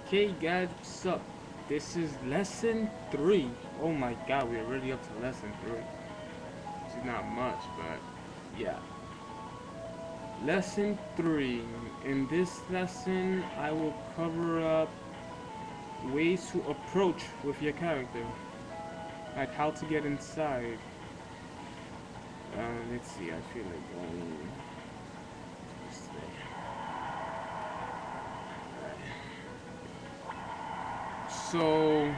Okay guys, what's up? This is lesson 3. Oh my god, we're already up to lesson 3. Which is not much, but yeah. Lesson 3. In this lesson, I will cover up ways to approach with your character. Like how to get inside. Let's see, I feel like going this way. So,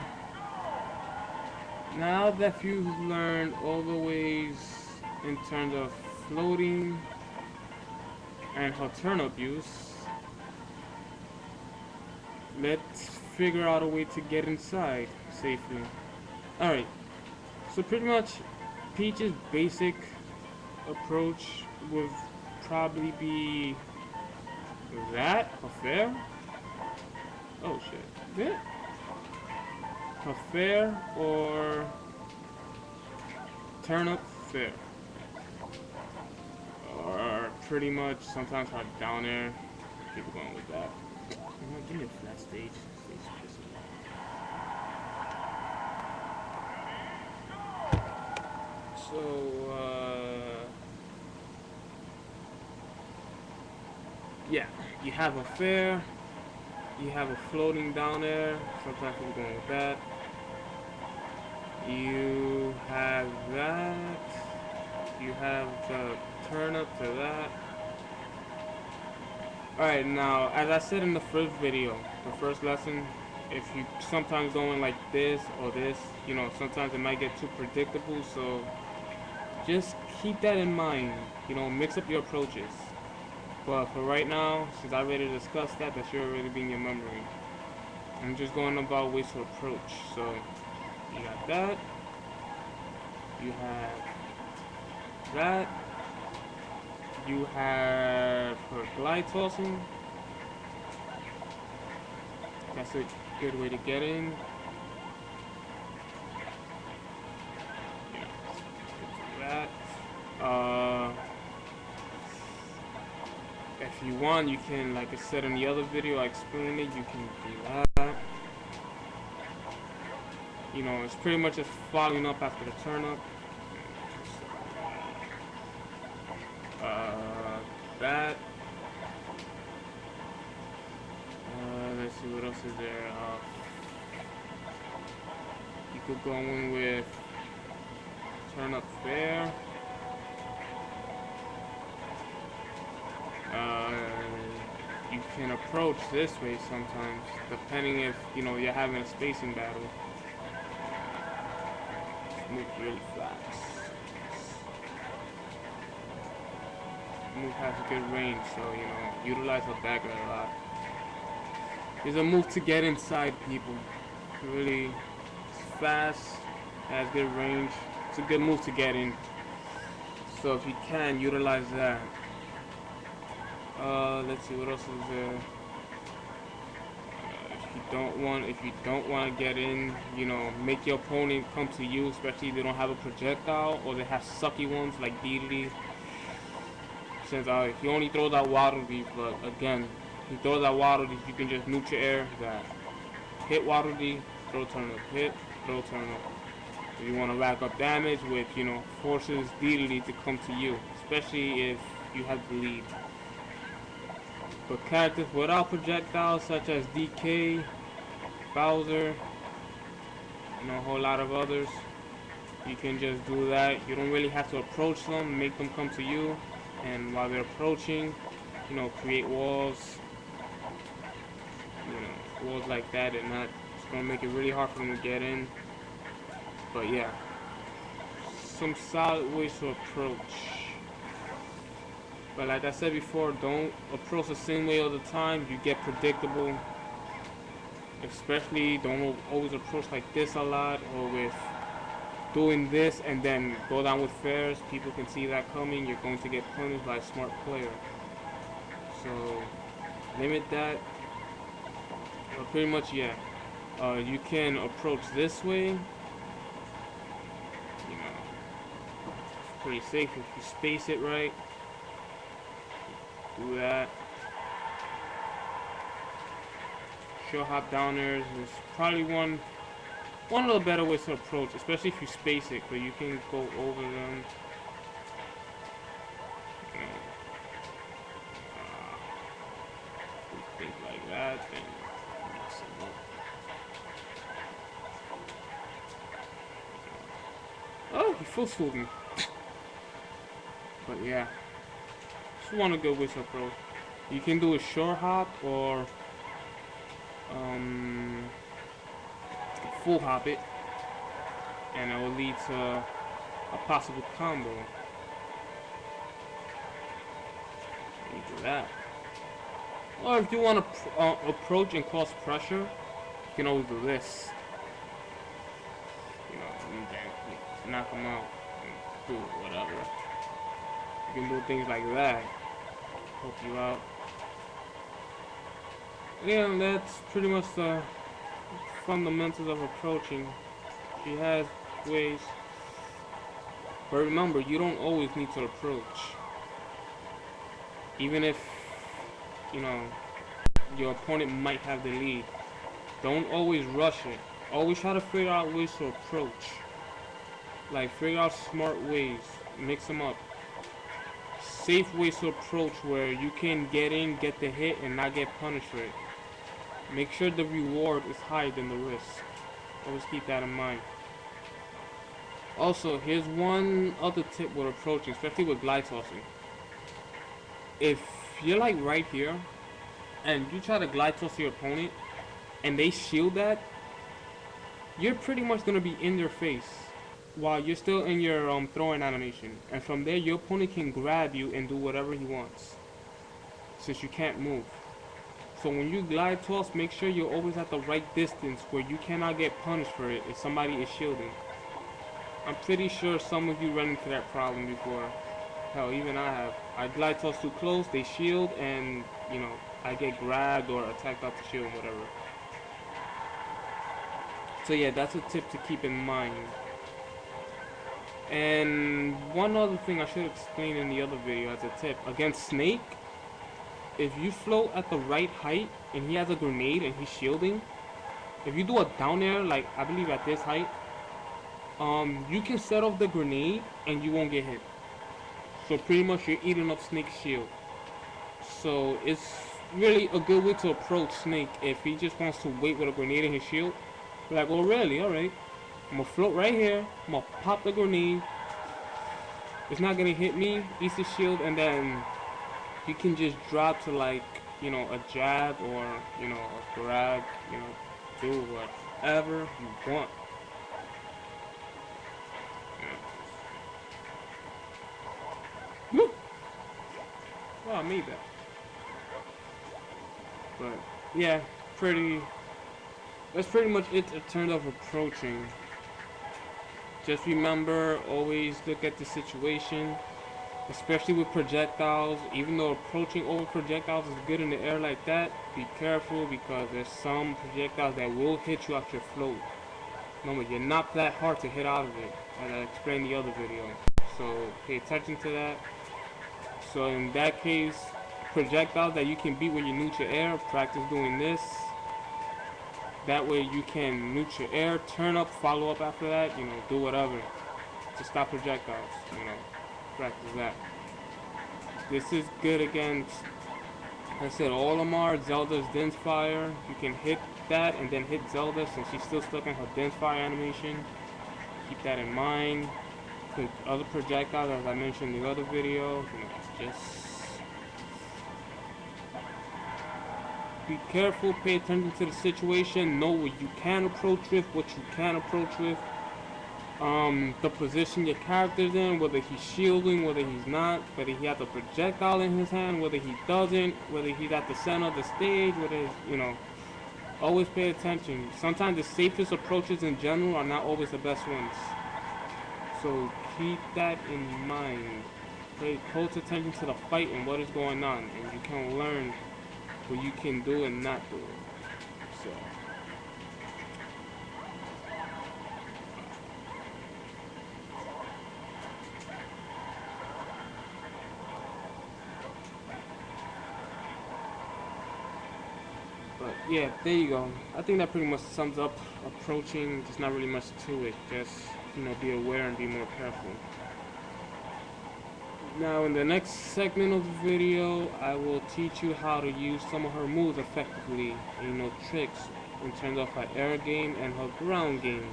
now that you've learned all the ways in terms of floating and her turnip use, let's figure out a way to get inside safely. Alright, so pretty much Peach's basic approach would probably be that, affair. Oh shit. Yeah. Affair or turnip fair. Or pretty much sometimes hard down there. Keep going with that. Give me a flat stage. Stage pissing me off. So, yeah, you have a fair, you have a floating down there. Sometimes we're going with that. You have that. You have the turn up to that. Alright, now, as I said in the first video, the first lesson, if you sometimes going like this or this, you know, sometimes it might get too predictable, so just keep that in mind, you know, mix up your approaches. But for right now, since I already discussed that, that should already be in your memory. I'm just going about ways to approach. So, you got that, you have that, you have her glide tossing. That's a good way to get in. That. If you want, you can, like I said in the other video, I explained it, you can do that. You know, it's pretty much just following up after the turn up. That. Let's see, what else is there? You could go in with turn up fair. You can approach this way sometimes, depending if, you know, you're having a spacing battle. Move really fast. Move has a good range, so, you know, utilize her dagger a lot. It's a move to get inside people. Really, it's fast, has good range. It's a good move to get in. So if you can, utilize that. Let's see, what else is there? If you don't want to get in, you know, make your opponent come to you, especially if they don't have a projectile or they have sucky ones like DDD. Since he only throws out Waddle Dee, but again, he throws out Waddle Dee, you can just neutral air that. Hit Waddle Dee, throw turn up, hit, throw turn up. If you want to rack up damage, which, you know, forces DDD to come to you, especially if you have the lead. But characters without projectiles, such as DK, Bowser, you know, a whole lot of others, you can just do that. You don't really have to approach them, make them come to you, and while they're approaching, you know, create walls, you know, walls like that, and not, it's gonna make it really hard for them to get in. But yeah, some solid ways to approach. But like I said before, don't approach the same way all the time. You get predictable. Especially don't always approach like this a lot, or with doing this and then go down with fairs. People can see that coming. You're going to get punished by a smart player. So limit that. But pretty much, yeah. You can approach this way. You know, pretty safe if you space it right. Do that. Short hop downers is probably one of the better ways to approach, especially if you space it, but you can go over them. You know, do things like that and mess them up. Oh, he full schooled me. But yeah, just want a good whistle approach. You can do a short hop or full hop it, and it will lead to a possible combo. You do that. Or if you want to approach and cause pressure, you can always do this. You know, and then knock them out and do whatever. You can do things like that. Help you out. Yeah, that's pretty much the fundamentals of approaching. She has ways. But remember, you don't always need to approach. Even if, you know, your opponent might have the lead. Don't always rush it. Always try to figure out ways to approach. Like, figure out smart ways. Mix them up. Safe ways to approach where you can get in, get the hit, and not get punished for it. Make sure the reward is higher than the risk. Always keep that in mind. Also, here's one other tip with approaching, especially with glide tossing. If you're like right here, and you try to glide toss your opponent, and they shield that, you're pretty much going to be in their face while you're still in your throwing animation. And from there, your opponent can grab you and do whatever he wants, since you can't move. So when you glide toss, make sure you're always at the right distance where you cannot get punished for it if somebody is shielding. I'm pretty sure some of you run into that problem before. Hell, even I have. I glide toss too close, they shield, and, you know, I get grabbed or attacked out the shield, whatever. So yeah, that's a tip to keep in mind. And one other thing I should explain in the other video as a tip. Against Snake, if you float at the right height and he has a grenade and he's shielding, if you do a down air, like I believe at this height, you can set off the grenade and you won't get hit. So pretty much you're eating up Snake's shield. So it's really a good way to approach Snake if he just wants to wait with a grenade in his shield. Be like, oh really? Alright. I'm gonna float right here, I'm gonna pop the grenade. It's not gonna hit me, eat the shield, and then you can just drop to, like, you know, a jab or, you know, a grab, you know, do whatever you want. Yeah. Woo! Well, I made that. But yeah, that's pretty much it in terms of approaching. Just remember, always look at the situation, especially with projectiles. Even though approaching over projectiles is good in the air like that, be careful because there's some projectiles that will hit you off your float. Remember, you're not that hard to hit out of it, as I explained in the other video. So pay attention to that. So in that case, projectiles that you can beat when you neutral air, practice doing this. That way you can neutral air, turn up, follow up after that, you know, do whatever to stop projectiles, you know, practice that. This is good against, like I said, Olimar, Zelda's Dense Fire. You can hit that and then hit Zelda since she's still stuck in her Dense Fire animation. Keep that in mind. With other projectiles, as I mentioned in the other video, you know, just be careful, pay attention to the situation, know what you can approach with, what you can approach with, the position your character's in, whether he's shielding, whether he's not, whether he has a projectile in his hand, whether he doesn't, whether he's at the center of the stage, whether he's, you know, always pay attention. Sometimes the safest approaches in general are not always the best ones. So keep that in mind. Pay close attention to the fight and what is going on, and you can learn what you can do and not do. So But yeah, there you go. I think that pretty much sums up approaching. There's not really much to it. Just, be aware and be more careful. Now in the next segment of the video, I will teach you how to use some of her moves effectively, and, tricks in terms of her air game and her ground game.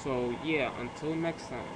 So yeah, until next time.